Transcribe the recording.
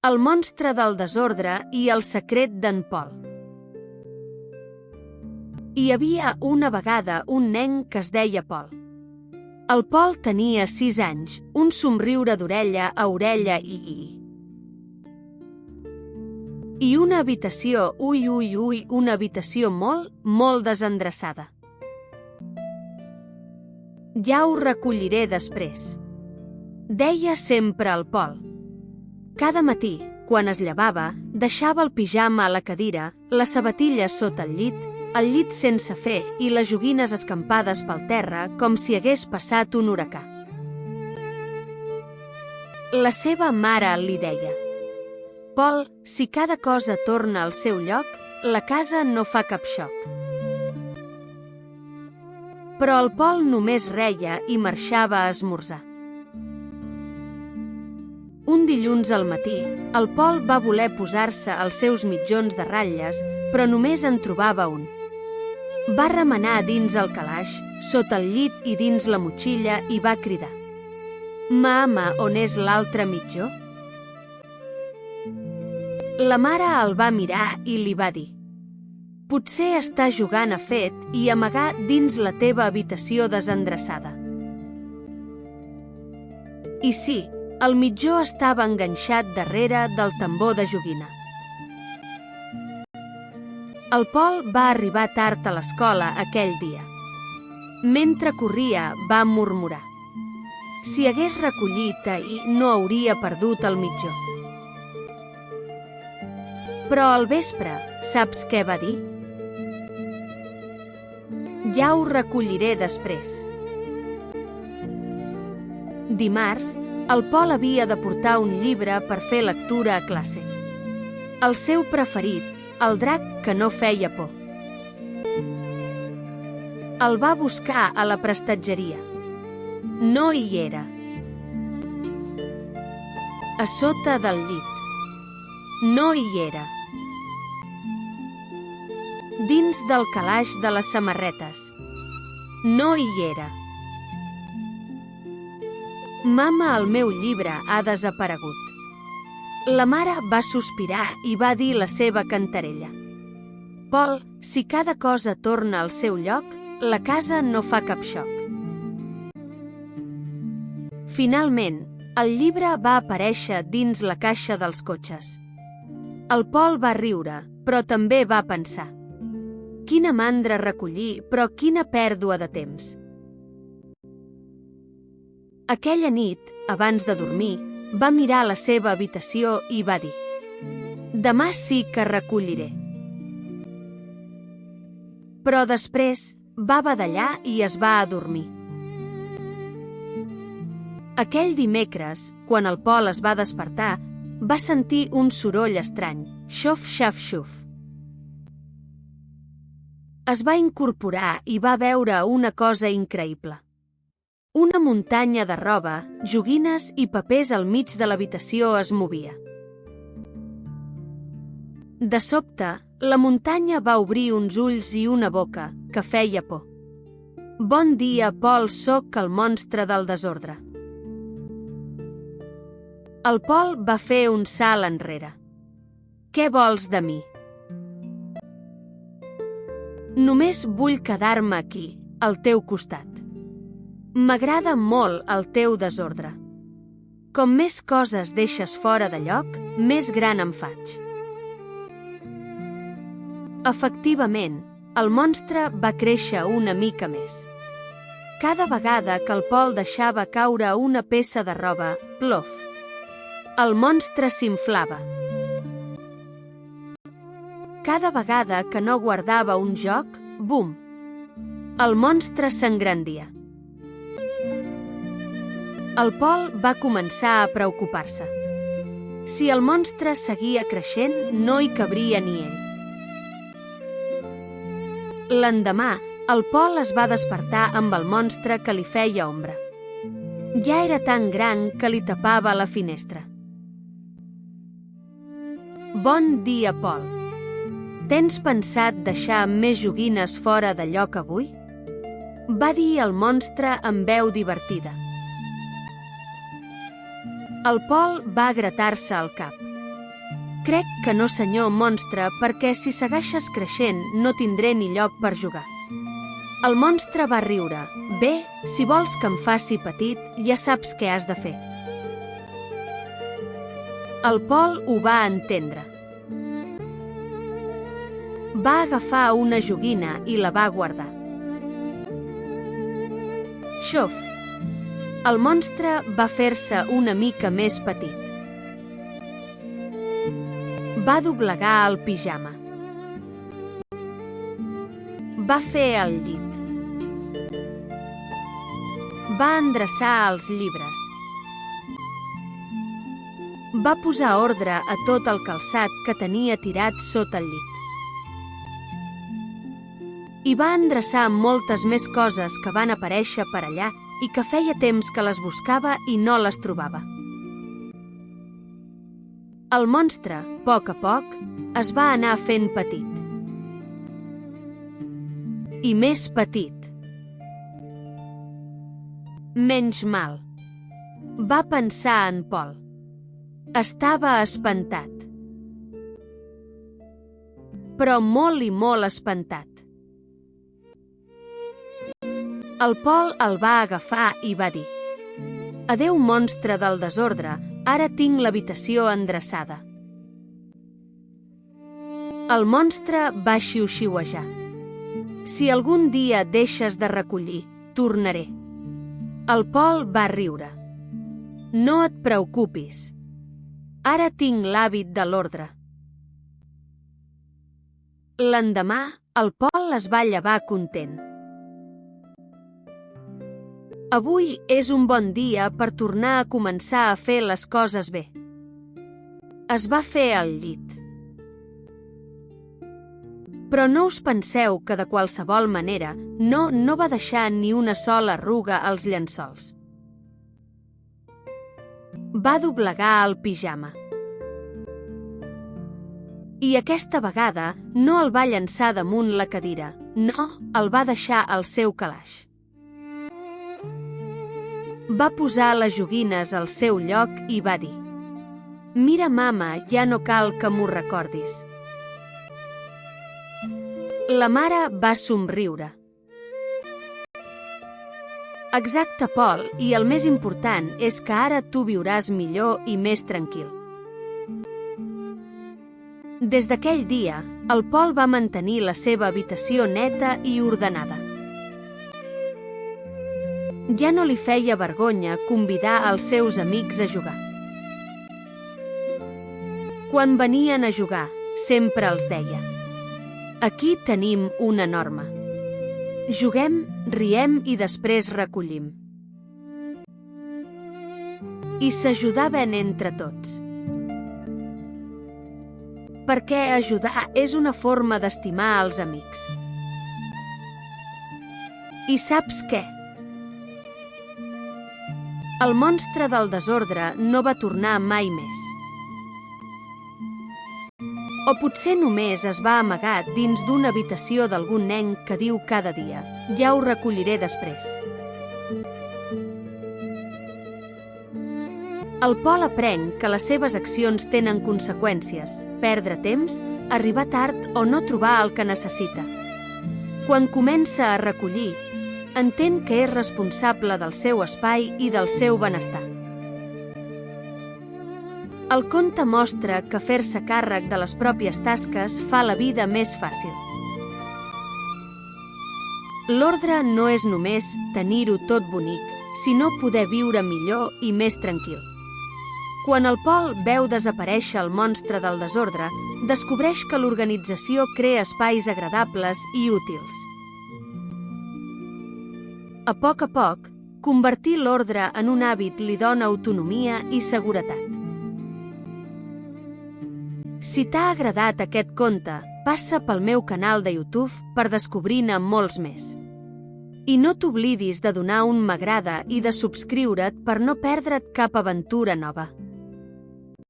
El monstre del desordre i el secret d'en Pol. Hi havia una vegada un nen que es deia Pol. El Pol tenia 6 anys, un somriure d'orella a orella i una habitació, una habitació molt desendreçada. Ja ho recolliré després, deia sempre el Pol. Cada matí, quan es llevava, deixava el pijama a la cadira, les sabatilles sota el llit sense fer i les joguines escampades pel terra com si hagués passat un huracà. La seva mare li deia: «Pol, si cada cosa torna al seu lloc, la casa no fa cap xoc». Però el Pol només reia i marxava a esmorzar. Un dilluns al matí, el Pol va voler posar-se els seus mitjons de ratlles, però només en trobava un. Va remenar dins el calaix, sota el llit i dins la motxilla i va cridar: «Mama, on és l'altre mitjó?» La mare el va mirar i li va dir: «Potser està jugant a fet i amagar dins la teva habitació desendreçada». I sí, el mitjó estava enganxat darrere del tambor de joguina. El Pol va arribar tard a l'escola aquell dia. Mentre corria, va murmurar: «Si hagués recollit ahir, no hauria perdut el mitjó». Però al vespre, saps què va dir? «Ja ho recolliré després». Dimarts, el Pol havia de portar un llibre per fer lectura a classe. El seu preferit, el drac que no feia por. El va buscar a la prestatgeria. No hi era. A sota del llit. No hi era. Dins del calaix de les samarretes. No hi era. «Mama, el meu llibre ha desaparegut». La mare va sospirar i va dir la seva cantarella: «Pol, si cada cosa torna al seu lloc, la casa no fa cap xoc». Finalment, el llibre va aparèixer dins la caixa dels cotxes. El Pol va riure, però també va pensar: «Quina mandra recollir, però quina pèrdua de temps». Aquella nit, abans de dormir, va mirar la seva habitació i va dir: «Demà sí que recolliré». Però després va badallar i es va adormir. Aquell dimecres, quan el Pol es va despertar, va sentir un soroll estrany: xof, xaf, xuf. Es va incorporar i va veure una cosa increïble. Una muntanya de roba, joguines i papers al mig de l'habitació es movia. De sobte, la muntanya va obrir uns ulls i una boca, que feia por. «Bon dia, Pol, sóc el monstre del desordre». El Pol va fer un salt enrere. «Què vols de mi?» «Només vull quedar-me aquí, al teu costat. M'agrada molt el teu desordre. Com més coses deixes fora de lloc, més gran em faig». Efectivament, el monstre va créixer una mica més. Cada vegada que el Pol deixava caure una peça de roba, plof, el monstre s'inflava. Cada vegada que no guardava un joc, bum, el monstre s'engrandia. El Pol va començar a preocupar-se. Si el monstre seguia creixent, no hi cabria ni ell. L'endemà, el Pol es va despertar amb el monstre que li feia ombra. Ja era tan gran que li tapava la finestra. «Bon dia, Pol. Tens pensat deixar més joguines fora de lloc avui?» va dir el monstre amb veu divertida. El Pol va gratar-se el cap. Crec que no, senyor monstre, perquè si segueixes creixent no tindré ni lloc per jugar. El monstre va riure. Bé, si vols que em faci petit, ja saps què has de fer. El Pol ho va entendre. Va agafar una joguina i la va guardar. Xof! El monstre va fer-se una mica més petit. Va doblegar el pijama. Va fer el llit. Va endreçar els llibres. Va posar ordre a tot el calçat que tenia tirat sota el llit. I va endreçar moltes més coses que van aparèixer per allà i que feia temps que les buscava i no les trobava. El monstre, a poc, es va anar fent petit. I més petit. Menys mal. Va pensar en Pol. Estava espantat. Però molt i molt espantat. El Pol el va agafar i va dir: «Adéu, monstre del desordre, ara tinc l'habitació endreçada». El monstre va xiu-xiuejar. «Si algun dia deixes de recollir, tornaré». El Pol va riure. «No et preocupis. Ara tinc l'hàbit de l'ordre». L'endemà, el Pol es va llevar content. Avui és un bon dia per tornar a començar a fer les coses bé. Es va fer el llit. Però no us penseu que de qualsevol manera no va deixar ni una sola arruga als llençols. Va doblegar el pijama. I aquesta vegada no el va llançar damunt la cadira, no, el va deixar al seu calaix. Va posar les joguines al seu lloc i va dir: «Mira, mama, ja no cal que m'ho recordis». La mare va somriure. «Exacte, Pol, i el més important és que ara tu viuràs millor i més tranquil». Des d'aquell dia, el Pol va mantenir la seva habitació neta i ordenada. Ja no li feia vergonya convidar els seus amics a jugar. Quan venien a jugar, sempre els deia: «Aquí tenim una norma. Juguem, riem i després recollim». I s'ajudaven entre tots. Perquè ajudar és una forma d'estimar els amics. I saps què? El monstre del desordre no va tornar mai més. O potser només es va amagar dins d'una habitació d'algun nen que diu cada dia: «Ja ho recolliré després». El Pol aprèn que les seves accions tenen conseqüències: perdre temps, arribar tard o no trobar el que necessita. Quan comença a recollir, entén que és responsable del seu espai i del seu benestar. El conte mostra que fer-se càrrec de les pròpies tasques fa la vida més fàcil. L'ordre no és només tenir-ho tot bonic, sinó poder viure millor i més tranquil. Quan el Pol veu desaparèixer el monstre del desordre, descobreix que l'organització crea espais agradables i útils. A poc, convertir l'ordre en un hàbit li dona autonomia i seguretat. Si t'ha agradat aquest conte, passa pel meu canal de YouTube per descobrir-ne molts més. I no t'oblidis de donar un m'agrada i de subscriure't per no perdre't cap aventura nova.